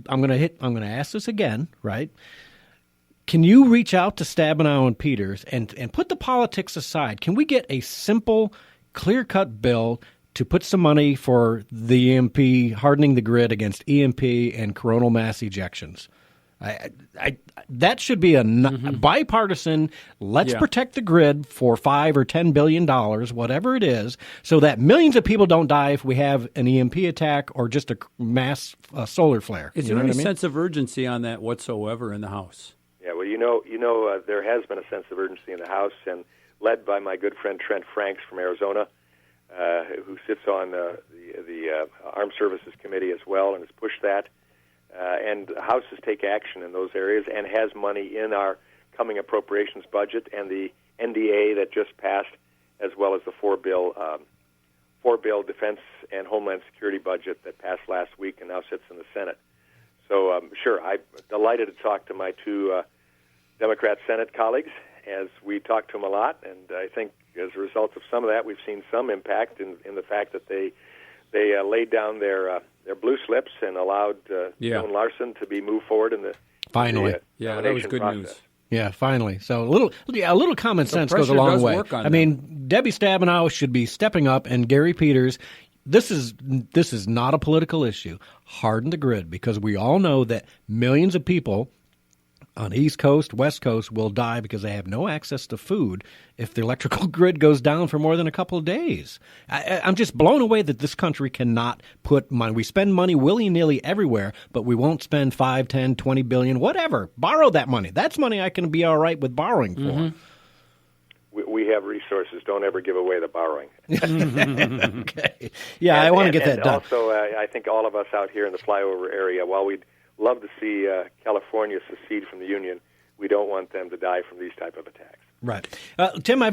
I'm going to ask this again, right? Can you reach out to Stabenow and Peters and put the politics aside? Can we get a simple, clear-cut bill to put some money for the EMP, hardening the grid against EMP and coronal mass ejections? That should be a bipartisan, let's protect the grid for $5 or $10 billion, whatever it is, so that millions of people don't die if we have an EMP attack or just a mass solar flare. Is there any sense of urgency on that whatsoever in the House? Yeah, well, there has been a sense of urgency in the House, and led by my good friend Trent Franks from Arizona, who sits on the Armed Services Committee as well and has pushed that. And the House has taken action in those areas and has money in our coming appropriations budget and the NDA that just passed, as well as the four-bill Defense and Homeland Security budget that passed last week and now sits in the Senate. So, sure, I'm delighted to talk to my two Democrat Senate colleagues as we talk to them a lot, and I think as a result of some of that, we've seen some impact in the fact that they laid down their blue slips and allowed Joan Larson to be moved forward in the finally. That was good process. news. Yeah, finally. So a little common sense goes a long way. I mean, Debbie Stabenow should be stepping up, and Gary Peters. This is not a political issue. Harden the grid, because we all know that millions of people on the East Coast, West Coast will die because they have no access to food if the electrical grid goes down for more than a couple of days. I'm just blown away that this country cannot put money. We spend money willy-nilly everywhere, but we won't spend 5, 10, 20 billion, whatever. Borrow that money. That's money I can be all right with borrowing for. We have resources. Don't ever give away the borrowing. Okay. Yeah, I want to get that done. Also, I think all of us out here in the flyover area, while we'd love to see California secede from the Union, we don't want them to die from these type of attacks. Right. Tim, I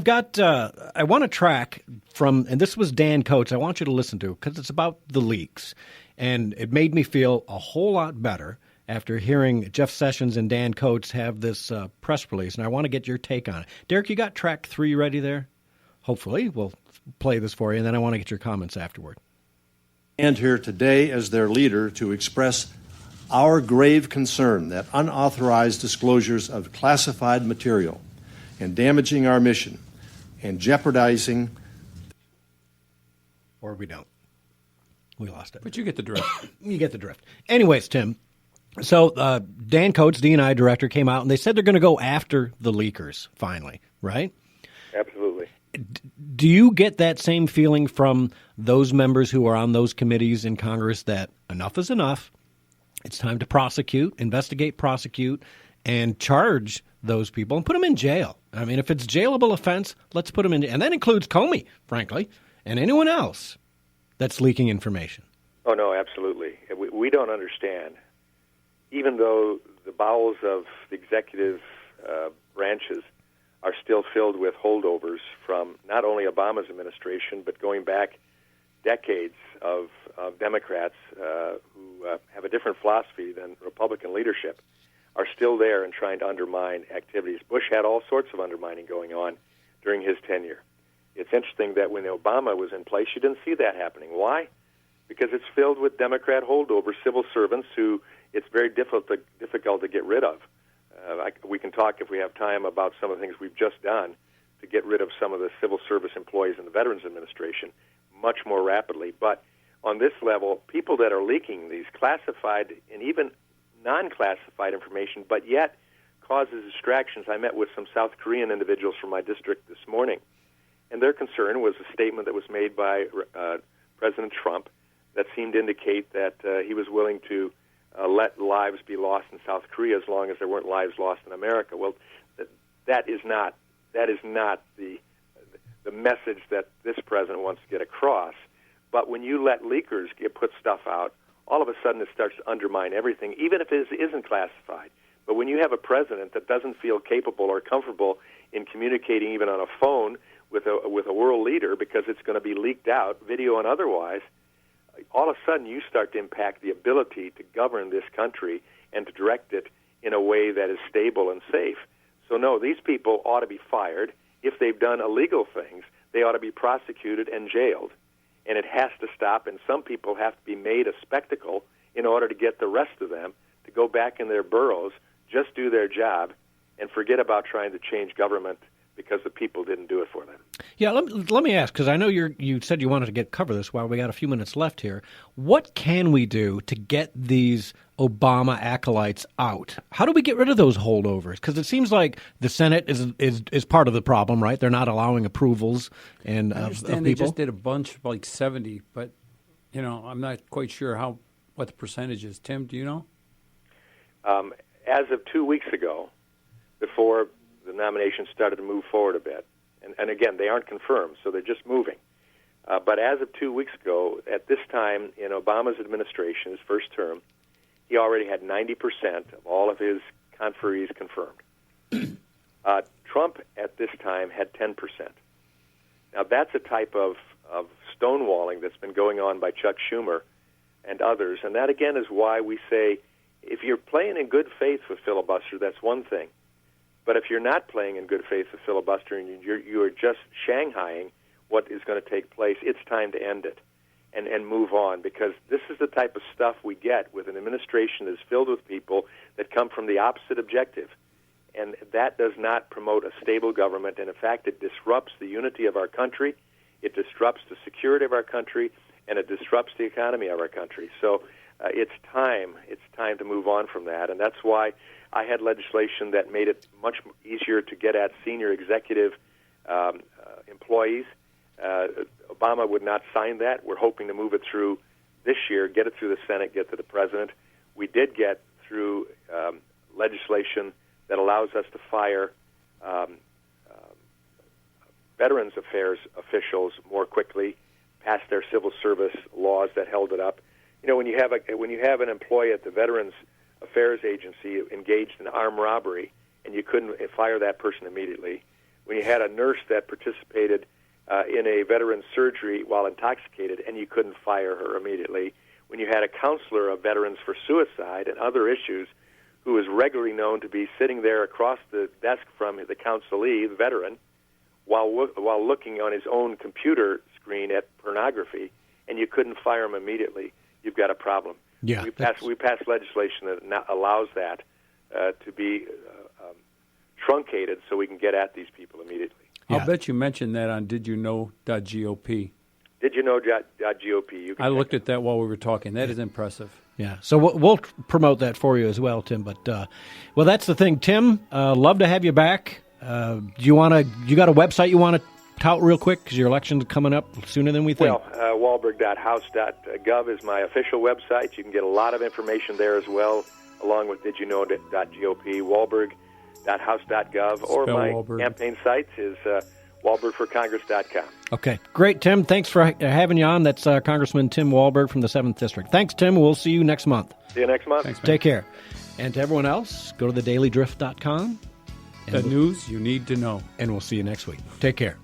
want to track from, and this was Dan Coates, I want you to listen to, because it's about the leaks. And it made me feel a whole lot better after hearing Jeff Sessions and Dan Coates have this press release, and I want to get your take on it. Derek, you got track 3 ready there? Hopefully. We'll play this for you, and then I want to get your comments afterward. And here today as their leader to express our grave concern that unauthorized disclosures of classified material and damaging our mission and jeopardizing. Or we don't. We lost it. But you get the drift. You get the drift. Anyways, Tim, so Dan Coates, D&I director, came out, and they said they're going to go after the leakers finally, right? Absolutely. Do you get that same feeling from those members who are on those committees in Congress that enough is enough? It's time to prosecute, investigate, prosecute, and charge those people and put them in jail. I mean, if it's jailable offense, let's put them in. And that includes Comey, frankly, and anyone else that's leaking information. Oh, no, absolutely. We don't understand. Even though the bowels of the executive branches are still filled with holdovers from not only Obama's administration, but going back decades of Democrats who have a different philosophy than Republican leadership, are still there and trying to undermine activities. Bush had all sorts of undermining going on during his tenure. It's interesting that when Obama was in place, you didn't see that happening. Why? Because it's filled with Democrat holdovers, civil servants who it's very difficult to get rid of. We can talk, if we have time, about some of the things we've just done to get rid of some of the civil service employees in the Veterans Administration much more rapidly. But on this level, people that are leaking these classified and even non-classified information, but yet causes distractions. I met with some South Korean individuals from my district this morning, and their concern was a statement that was made by President Trump that seemed to indicate that he was willing to let lives be lost in South Korea as long as there weren't lives lost in America. Well, that is not the message that this president wants to get across. But when you let leakers put stuff out, all of a sudden it starts to undermine everything, even if it isn't classified. But when you have a president that doesn't feel capable or comfortable in communicating even on a phone with a world leader because it's going to be leaked out, video and otherwise, all of a sudden you start to impact the ability to govern this country and to direct it in a way that is stable and safe. So no, these people ought to be fired. If they've done illegal things, they ought to be prosecuted and jailed. And it has to stop, and some people have to be made a spectacle in order to get the rest of them to go back in their boroughs, just do their job, and forget about trying to change government because the people didn't do it for them. Yeah, let me ask, because I know you said you wanted to cover this while we got a few minutes left here. What can we do to get these Obama acolytes out? How do we get rid of those holdovers? Because it seems like the Senate is part of the problem, right? They're not allowing approvals and I understand of they people. just did a bunch, like 70, but I'm not quite sure what the percentage is. Tim, do you know? As of 2 weeks ago, before the nominations started to move forward a bit, and again, they aren't confirmed, so they're just moving. But as of 2 weeks ago, at this time in Obama's administration, his first term, he already had 90% of all of his conferees confirmed. Trump, at this time, had 10%. Now, that's a type of stonewalling that's been going on by Chuck Schumer and others, and that, again, is why we say, if you're playing in good faith with filibuster, that's one thing. But if you're not playing in good faith with filibuster and you are just shanghaiing what is going to take place, it's time to end it and move on, because this is the type of stuff we get with an administration that's filled with people that come from the opposite objective. And that does not promote a stable government, and in fact, it disrupts the unity of our country, it disrupts the security of our country, and it disrupts the economy of our country. So it's time to move on from that, and that's why I had legislation that made it much easier to get at senior executive employees. Obama would not sign that. We're hoping to move it through this year, get it through the Senate, get to the President. We did get through legislation that allows us to fire Veterans Affairs officials more quickly, past their civil service laws that held it up. When you have an employee at the Veterans Affairs Agency engaged in armed robbery, and you couldn't fire that person immediately. When you had a nurse that participated in a veteran's surgery while intoxicated, and you couldn't fire her immediately. When you had a counselor of veterans for suicide and other issues who is regularly known to be sitting there across the desk from the counselee, the veteran, while looking on his own computer screen at pornography, and you couldn't fire him immediately, you've got a problem. Yeah, we passed legislation that allows that to be truncated so we can get at these people immediately. Yeah. I'll bet you mentioned that on didyouknow.gop. Didyouknow.gop. I looked at that while we were talking. That is impressive. Yeah, so we'll promote that for you as well, Tim. But well, that's the thing, Tim. Love to have you back. You got a website you want to tout real quick because your election's coming up sooner than we think? Well, Walberg.house.gov is my official website. You can get a lot of information there as well, along with didyouknow.gop, Walberg.house.gov, or my Walberg. Campaign site is WalbergForCongress.com. Okay, great, Tim. Thanks for having you on. That's Congressman Tim Walberg from the 7th District. Thanks, Tim. We'll see you next month. See you next month. Thanks, man. Take care. And to everyone else, go to thedailydrift.com. The news you need to know. And we'll see you next week. Take care.